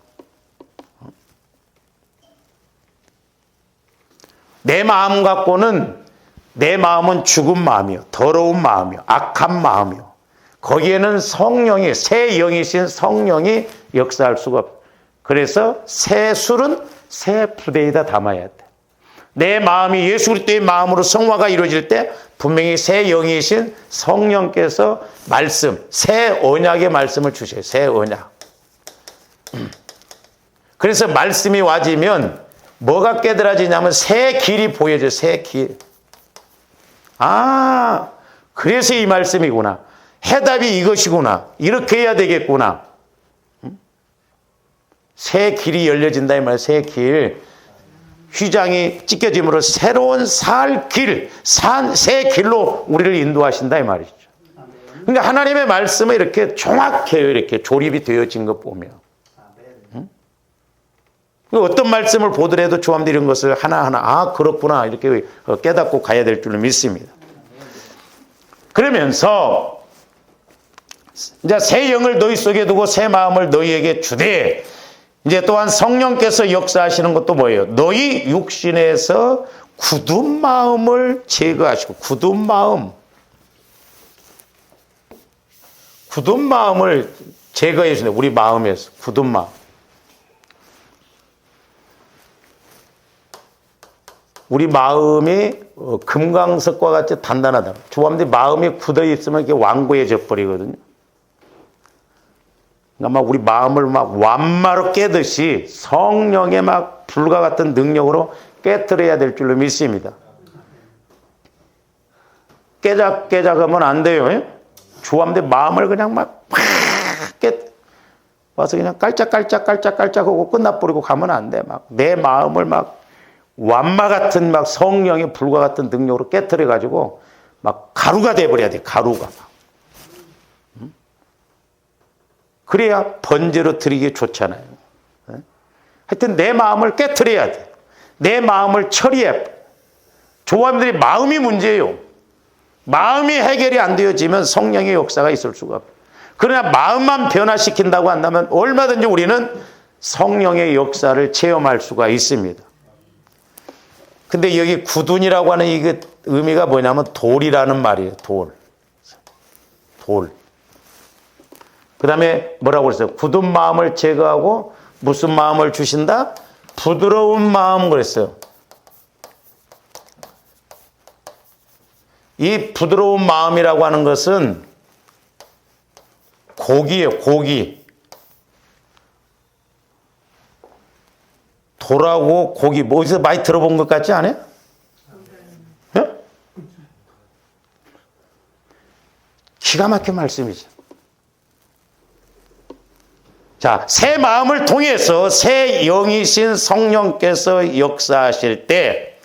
내 마음 갖고는 내 마음은 죽은 마음이요, 더러운 마음이요, 악한 마음이요. 거기에는 성령이, 새 영이신 성령이 역사할 수가 없어요. 그래서 새 술은 새 부대에다 담아야 돼. 내 마음이 예수 그리스도의 마음으로 성화가 이루어질 때 분명히 새 영이신 성령께서 말씀, 새 언약의 말씀을 주셔요. 새 언약. 그래서 말씀이 와지면 뭐가 깨달아지냐면 새 길이 보여져요. 새 길. 아, 그래서 이 말씀이구나. 해답이 이것이구나. 이렇게 해야 되겠구나. 새 길이 열려진다 이 말. 새 길. 휘장이 찢겨짐으로 새로운 살 길, 새 길로 우리를 인도하신다 이 말이죠. 그러니까 하나님의 말씀은 이렇게 정확해요. 이렇게 조립이 되어진 것 보면. 어떤 말씀을 보더라도 조함들 이런 것을 하나하나 아 그렇구나 이렇게 깨닫고 가야 될 줄을 믿습니다. 그러면서 이제 새 영을 너희 속에 두고 새 마음을 너희에게 주되 이제 또한 성령께서 역사하시는 것도 뭐예요? 너희 육신에서 굳은 마음을 제거하시고 굳은 마음을 제거해 주신다. 우리 마음에서 굳은 마음. 우리 마음이 금강석과 같이 단단하다. 조함들이 마음이 굳어 있으면 이게 완고해져 버리거든요. 그러니까 막 우리 마음을 막 완마로 깨듯이 성령의 막 불과 같은 능력으로 깨트려야 될 줄로 믿습니다. 깨작하면 안 돼요. 조함들 마음을 그냥 막 깨. 와서 그냥 깔짝깔짝하고 끝나버리고 가면 안 돼. 막 내 마음을 막 완마 같은 막 성령의 불과 같은 능력으로 깨트려 가지고 막 가루가 돼버려야 돼. 가루가 막. 그래야 번제로 드리기 좋잖아요. 하여튼 내 마음을 깨트려야 돼. 내 마음을 처리해. 조합들이 마음이 문제예요. 마음이 해결이 안 되어지면 성령의 역사가 있을 수가 없어요. 그러나 마음만 변화시킨다고 한다면 얼마든지 우리는 성령의 역사를 체험할 수가 있습니다. 근데 여기 구둔이라고 하는 이 의미가 뭐냐면 돌이라는 말이에요. 돌. 그 다음에 뭐라고 그랬어요? 굳은 마음을 제거하고 무슨 마음을 주신다? 부드러운 마음 그랬어요. 이 부드러운 마음이라고 하는 것은 고기예요, 고기. 돌하고 고기, 뭐 어디서 많이 들어본 것 같지 않아요? 네? 기가 막힌 말씀이죠. 자, 새 마음을 통해서 새 영이신 성령께서 역사하실 때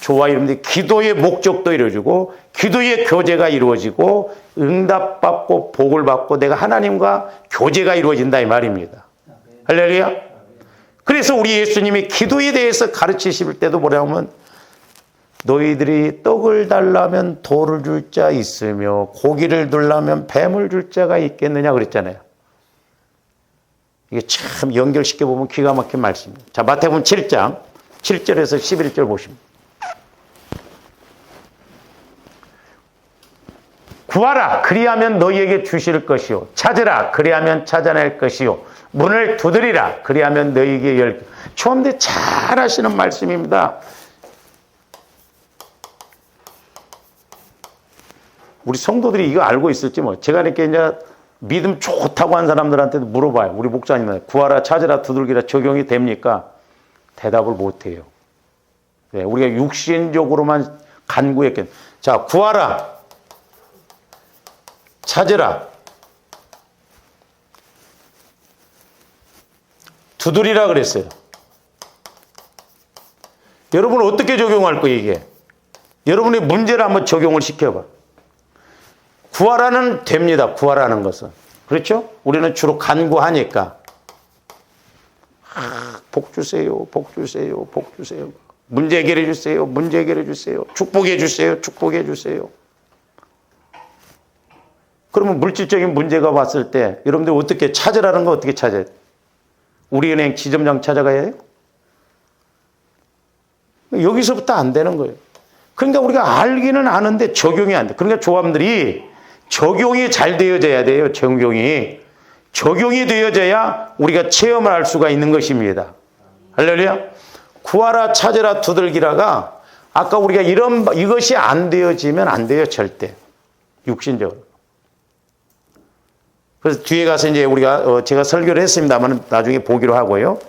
저와 여러분들이 기도의 목적도 이루어지고 기도의 교제가 이루어지고 응답받고 복을 받고 내가 하나님과 교제가 이루어진다 이 말입니다. 할렐루야. 그래서 우리 예수님이 기도에 대해서 가르치실 때도 뭐라고 하면 너희들이 떡을 달라면 돌을 줄 자 있으며 고기를 둘라면 뱀을 줄 자가 있겠느냐 그랬잖아요. 이게 참 연결시켜 보면 기가 막힌 말씀입니다. 자, 마태복음 7장 7절에서 11절 보십니다. 구하라 그리하면 너희에게 주실 것이요 찾으라 그리하면 찾아낼 것이요 문을 두드리라 그리하면 너희에게 열. 처음에 잘 하시는 말씀입니다. 우리 성도들이 이거 알고 있을지 뭐. 제가 이렇게 이제 믿음 좋다고 한 사람들한테도 물어봐요. 우리 목사님은 구하라 찾으라 두들기라 적용이 됩니까? 대답을 못해요. 네, 우리가 육신적으로만 간구했겠. 자, 구하라 찾으라 두드리라 그랬어요. 여러분은 어떻게 적용할 거예요 이게? 여러분의 문제를 한번 적용을 시켜봐. 구하라는 됩니다. 구하라는 것은. 그렇죠? 우리는 주로 간구하니까. 복 주세요. 복 주세요. 복 주세요. 문제 해결해 주세요. 문제 해결해 주세요. 축복해 주세요. 축복해 주세요. 그러면 물질적인 문제가 왔을 때 여러분들 어떻게 찾으라는 거 어떻게 찾아야 돼요? 우리은행 지점장 찾아가야 해요? 여기서부터 안 되는 거예요. 그러니까 우리가 알기는 아는데 적용이 안 돼. 그러니까 조합들이 적용이 잘 되어져야 돼요. 적용이 되어져야 우리가 체험을 할 수가 있는 것입니다. 할렐루야. 구하라 찾으라 두들기라가 아까 우리가 이것이 안 되어지면 안 돼요. 절대. 육신적으로. 그래서 뒤에 가서 이제 우리가 제가 설교를 했습니다만 나중에 보기로 하고요.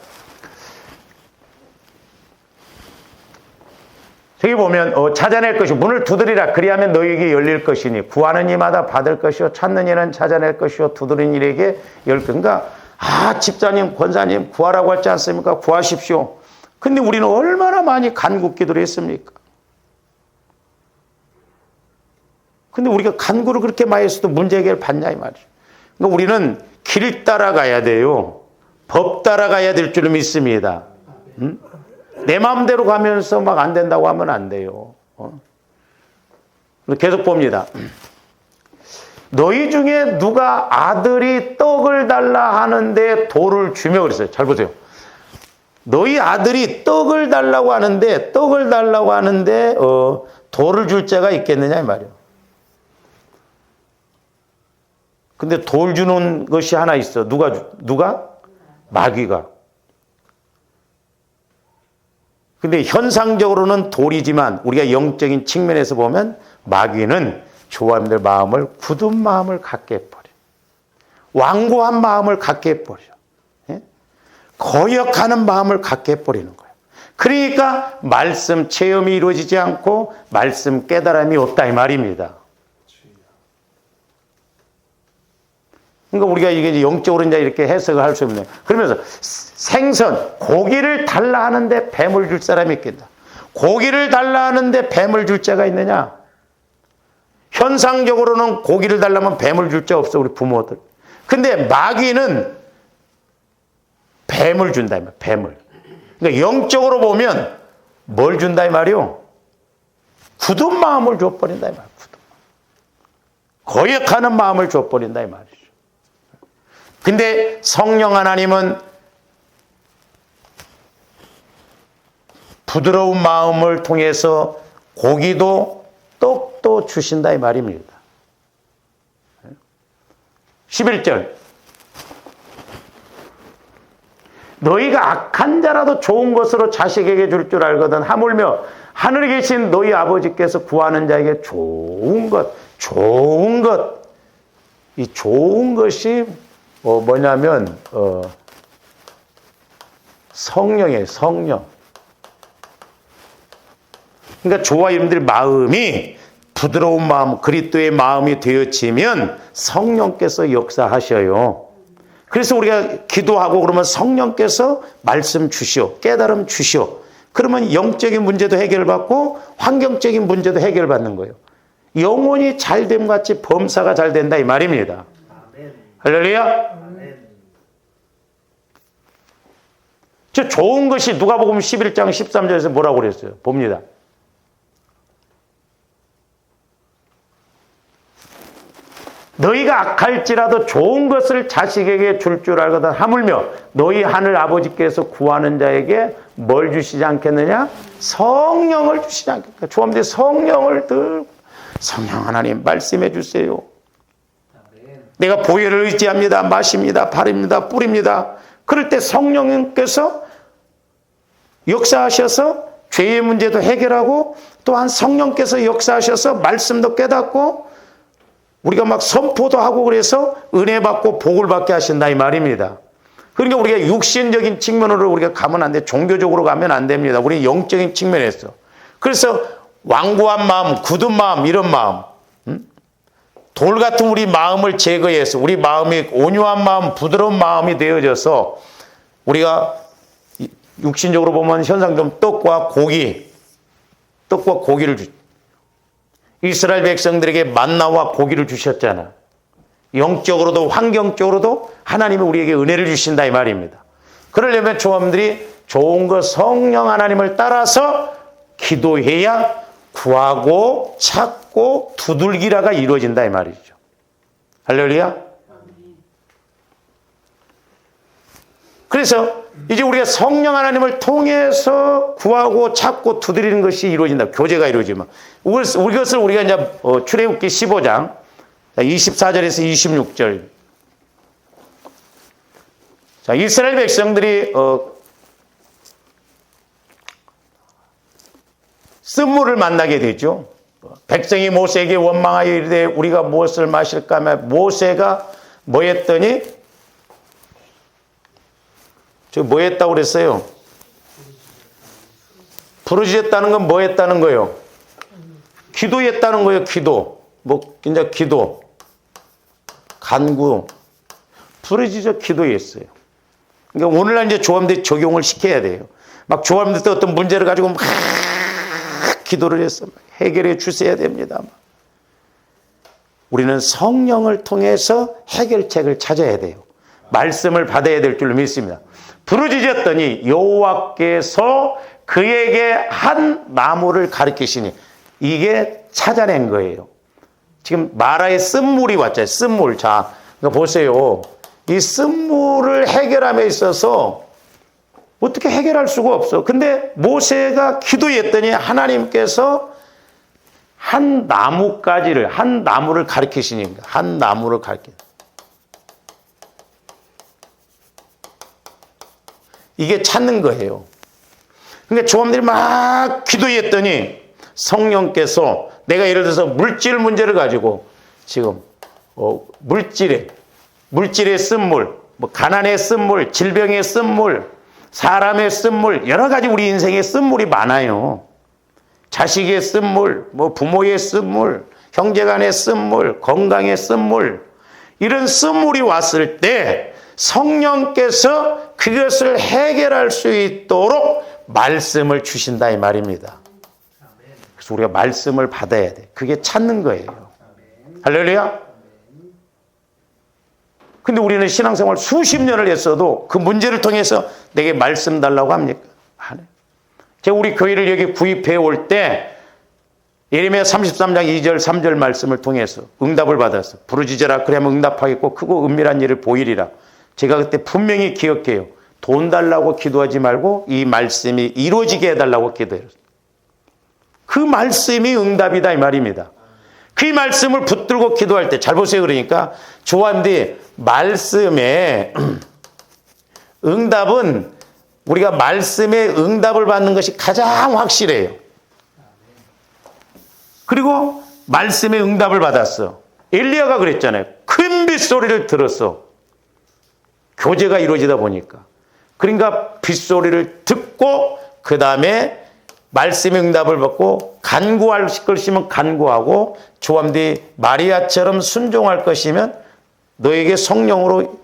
저기 보면 찾아낼 것이요 문을 두드리라 그리하면 너희에게 열릴 것이니 구하는 이마다 받을 것이요 찾는 이는 찾아낼 것이요 두드리는 이에게 열. 그러니까 집사님 권사님 구하라고 했지 않습니까? 구하십시오. 근데 우리는 얼마나 많이 간구 기도를 했습니까? 근데 우리가 간구를 그렇게 많이 했어도 문제 해결 받냐 이 말이죠. 그러니까 우리는 길 따라가야 돼요. 법 따라가야 될 줄 믿습니다. 내 마음대로 가면서 막 안 된다고 하면 안 돼요. 계속 봅니다. 너희 중에 누가 아들이 떡을 달라 하는데 돌을 주며 그랬어요. 잘 보세요. 너희 아들이 떡을 달라고 하는데 돌을 줄 자가 있겠느냐 이 말이에요. 근데 돌 주는 것이 하나 있어. 누가? 마귀가. 근데 현상적으로는 돌이지만 우리가 영적인 측면에서 보면 마귀는 조합들 마음을 굳은 마음을 갖게 해버려. 완고한 마음을 갖게 해버려. 예? 거역하는 마음을 갖게 해버리는 거예요. 그러니까 말씀 체험이 이루어지지 않고 말씀 깨달음이 없다 이 말입니다. 그러니까 우리가 이게 이제 영적으로 이제 이렇게 해석을 할 수 없네요. 그러면서 생선, 고기를 달라 하는데 뱀을 줄 사람이 있겠다. 고기를 달라 하는데 뱀을 줄 자가 있느냐? 현상적으로는 고기를 달라면 뱀을 줄 자 없어, 우리 부모들. 근데 마귀는 뱀을 준다, 이 말, 뱀을. 그러니까 영적으로 보면 뭘 준다, 이 말이요? 굳은 마음을 줘버린다, 이 말. 거역하는 마음을 줘버린다, 이 말이죠. 근데 성령 하나님은 부드러운 마음을 통해서 고기도 떡도 주신다, 이 말입니다. 11절. 너희가 악한 자라도 좋은 것으로 자식에게 줄 줄 알거든 하물며 하늘에 계신 너희 아버지께서 구하는 자에게 좋은 것, 이 좋은 것이 뭐냐면 성령이에요, 성령. 그러니까 저와 여러분들의 마음이 부드러운 마음, 그리스도의 마음이 되어지면 성령께서 역사하셔요. 그래서 우리가 기도하고 그러면 성령께서 말씀 주시오, 깨달음 주시오. 그러면 영적인 문제도 해결받고 환경적인 문제도 해결받는 거예요. 영혼이 잘됨 같이 범사가 잘 된다, 이 말입니다. 아멘. 할렐루야. 아멘. 저 좋은 것이 누가복음 11장 13절에서 뭐라고 그랬어요? 봅니다. 너희가 악할지라도 좋은 것을 자식에게 줄 줄 알거든 하물며 너희 하늘 아버지께서 구하는 자에게 뭘 주시지 않겠느냐? 성령을 주시지 않겠느냐? 조합들 성령을 들고 성령 하나님 말씀해 주세요. 내가 보혈을 의지합니다. 마십니다. 바릅니다. 뿌립니다. 그럴 때 성령님께서 역사하셔서 죄의 문제도 해결하고 또한 성령께서 역사하셔서 말씀도 깨닫고 우리가 막 선포도 하고 그래서 은혜 받고 복을 받게 하신다, 이 말입니다. 그러니까 우리가 육신적인 측면으로 우리가 가면 안 돼. 종교적으로 가면 안 됩니다. 우리 영적인 측면에서. 그래서 완고한 마음, 굳은 마음, 이런 마음, 돌 같은 우리 마음을 제거해서 우리 마음이 온유한 마음, 부드러운 마음이 되어져서 우리가 육신적으로 보면 현상좀 떡과 고기를 이스라엘 백성들에게 만나와 고기를 주셨잖아. 영적으로도 환경적으로도 하나님이 우리에게 은혜를 주신다, 이 말입니다. 그러려면 조합들이 좋은 것 성령 하나님을 따라서 기도해야 구하고 찾고 두들기라가 이루어진다, 이 말이죠. 할렐루야. 그래서 이제 우리가 성령 하나님을 통해서 구하고 찾고 두드리는 것이 이루어진다. 교제가 이루어지면. 이것을 우리가 이제 출애굽기 15장 24절에서 26절. 자, 이스라엘 백성들이 쓴물을 만나게 되죠. 백성이 모세에게 원망하여 이르되 우리가 무엇을 마실까 하며 모세가 뭐 했더니 뭐 했다고 그랬어요? 부르짖었다는 건 뭐 했다는 거예요? 기도했다는 거예요, 기도. 이제 기도. 간구. 부르짖어 기도했어요. 그러니까 오늘날 이제 조합들이 적용을 시켜야 돼요. 막 조합들 때 어떤 문제를 가지고 막 기도를 해서 해결해 주셔야 됩니다. 우리는 성령을 통해서 해결책을 찾아야 돼요. 말씀을 받아야 될 줄로 믿습니다. 부르짖었더니 여호와께서 그에게 한 나무를 가리키시니 이게 찾아낸 거예요. 지금 마라에 쓴물이 왔잖아요. 쓴물. 자, 그러니까 보세요. 이 쓴물을 해결함에 있어서 어떻게 해결할 수가 없어. 근데 모세가 기도했더니 하나님께서 한 나무를 가리키시니 한 나무를 가리키. 이게 찾는 거예요. 그러니까 조합들이 막 기도했더니 성령께서 내가 예를 들어서 물질 문제를 가지고 지금 물질의 쓴물, 가난의 쓴물, 질병의 쓴물, 사람의 쓴물, 여러 가지 우리 인생에 쓴물이 많아요. 자식의 쓴물, 부모의 쓴물, 형제간의 쓴물, 건강의 쓴물, 이런 쓴물이 왔을 때 성령께서 그것을 해결할 수 있도록 말씀을 주신다 이 말입니다. 그래서 우리가 말씀을 받아야 돼. 그게 찾는 거예요. 할렐루야. 근데 우리는 신앙생활 수십 년을 했어도 그 문제를 통해서 내게 말씀 달라고 합니까? 안 해요. 제가 우리 교회를 여기 구입해 올 때 예레미야 33장 2절 3절 말씀을 통해서 응답을 받았어. 부르짖으라 그러면 응답하겠고 크고 은밀한 일을 보이리라. 제가 그때 분명히 기억해요. 돈 달라고 기도하지 말고 이 말씀이 이루어지게 해달라고 기도해요. 그 말씀이 응답이다 이 말입니다. 그 말씀을 붙들고 기도할 때 잘 보세요. 그러니까 조한디 말씀의 응답은 우리가 말씀의 응답을 받는 것이 가장 확실해요. 그리고 말씀의 응답을 받았어. 엘리야가 그랬잖아요. 큰 빗소리를 들었어. 교제가 이루어지다 보니까. 그러니까 빗소리를 듣고 그 다음에 말씀의 응답을 받고 간구할 것이면 간구하고 조함디 마리아처럼 순종할 것이면 너에게 성령으로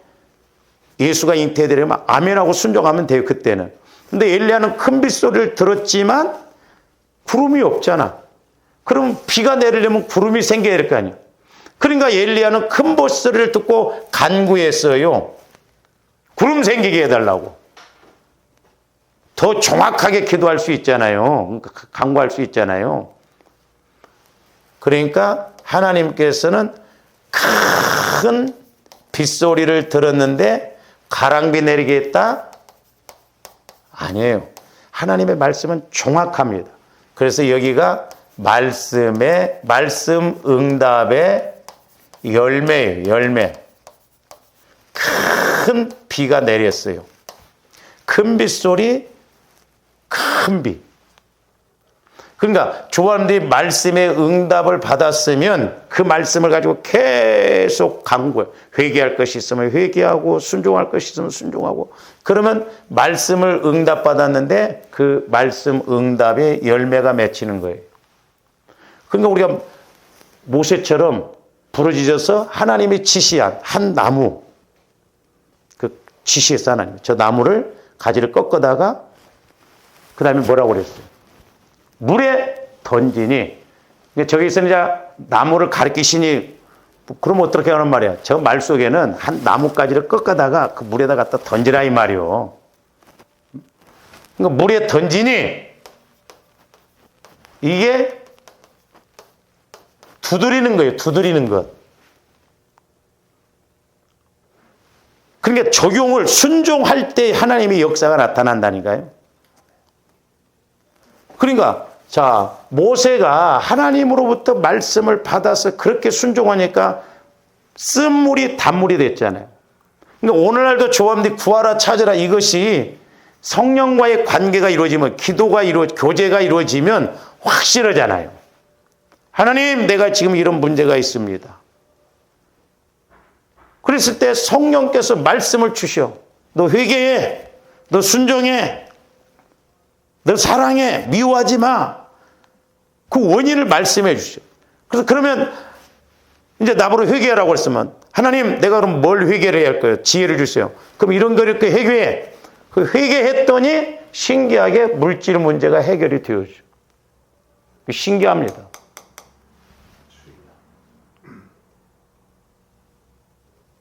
예수가 잉태되려면 아멘하고 순종하면 돼요. 그때는. 근데 엘리야는 큰 빗소리를 들었지만 구름이 없잖아. 그럼 비가 내리려면 구름이 생겨야 될 거 아니야. 그러니까 엘리야는 큰 빗소리를 듣고 간구했어요. 구름 생기게 해달라고. 더 정확하게 기도할 수 있잖아요. 간구할 수 있잖아요. 그러니까 하나님께서는 큰 빗소리를 들었는데 가랑비 내리게 했다? 아니에요. 하나님의 말씀은 정확합니다. 그래서 여기가 말씀 응답의 열매예요. 열매. 큰 비가 내렸어요. 큰 빗소리, 큰 비. 그러니까 조한디 말씀의 응답을 받았으면 그 말씀을 가지고 계속 간구해요. 회개할 것이 있으면 회개하고 순종할 것이 있으면 순종하고. 그러면 말씀을 응답받았는데 그 말씀 응답의 열매가 맺히는 거예요. 그러니까 우리가 모세처럼 부르짖어서 하나님이 지시한 한 나무, 그 지시했어 하나님. 저 나무를 가지를 꺾어다가 그 다음에 뭐라고 그랬어요? 물에 던지니. 저기서 이제 나무를 가리키시니 그럼 어떻게 하는 말이야? 저 말 속에는 한 나뭇가지를 꺾어다가 그 물에다 갖다 던지라 이 말이요. 그러니까 물에 던지니 이게 두드리는 거예요. 두드리는 것. 그러니까 적용을 순종할 때 하나님의 역사가 나타난다니까요. 그러니까 자 모세가 하나님으로부터 말씀을 받아서 그렇게 순종하니까 쓴물이 단물이 됐잖아요. 그러니까 오늘날도 조함디 구하라 찾으라 이것이 성령과의 관계가 이루어지면 기도가 교제가 이루어지면 확실하잖아요. 하나님 내가 지금 이런 문제가 있습니다. 그랬을 때 성령께서 말씀을 주셔. 너 회개해. 너 순종해. 너 사랑해. 미워하지 마. 그 원인을 말씀해 주셔. 그래서 그러면 이제 나보고 회개하라고 했으면 하나님 내가 그럼 뭘 회개를 해야 할까요? 지혜를 주세요. 그럼 이런 거 이렇게 회개해. 그 회개했더니 신기하게 물질 문제가 해결이 되어져. 신기합니다.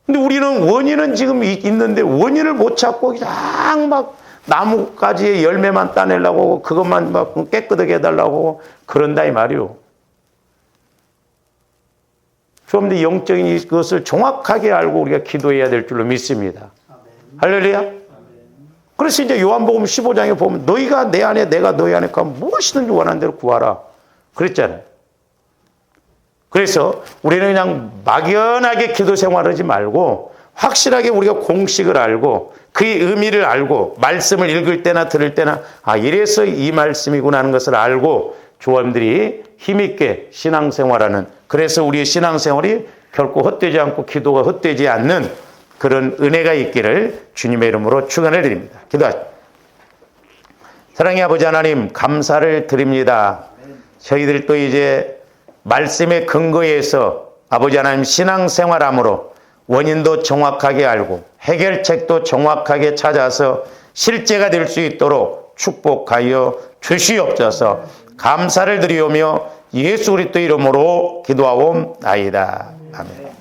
근데 우리는 원인은 지금 있는데 원인을 못 찾고 그냥 막 나뭇가지의 열매만 따내려고 하고 그것만 막 깨끗하게 해달라고 하고 그런다 이 말이요. 좀 더 영적인 것을 정확하게 알고 우리가 기도해야 될 줄로 믿습니다. 할렐루야. 그래서 이제 요한복음 15장에 보면 너희가 내 안에 내가 너희 안에 가면 무엇이든지 원하는 대로 구하라. 그랬잖아요. 그래서 우리는 그냥 막연하게 기도 생활하지 말고 확실하게 우리가 공식을 알고 그의 의미를 알고 말씀을 읽을 때나 들을 때나 아 이래서 이 말씀이구나 하는 것을 알고 조함들이 힘있게 신앙생활하는 그래서 우리의 신앙생활이 결코 헛되지 않고 기도가 헛되지 않는 그런 은혜가 있기를 주님의 이름으로 축원을 드립니다. 기도하십시오. 사랑의 아버지 하나님 감사를 드립니다. 저희들도 이제 말씀의 근거에서 아버지 하나님 신앙생활함으로 원인도 정확하게 알고 해결책도 정확하게 찾아서 실제가 될 수 있도록 축복하여 주시옵소서. 감사를 드리오며 예수 그리스도 이름으로 기도하옵나이다. 아멘.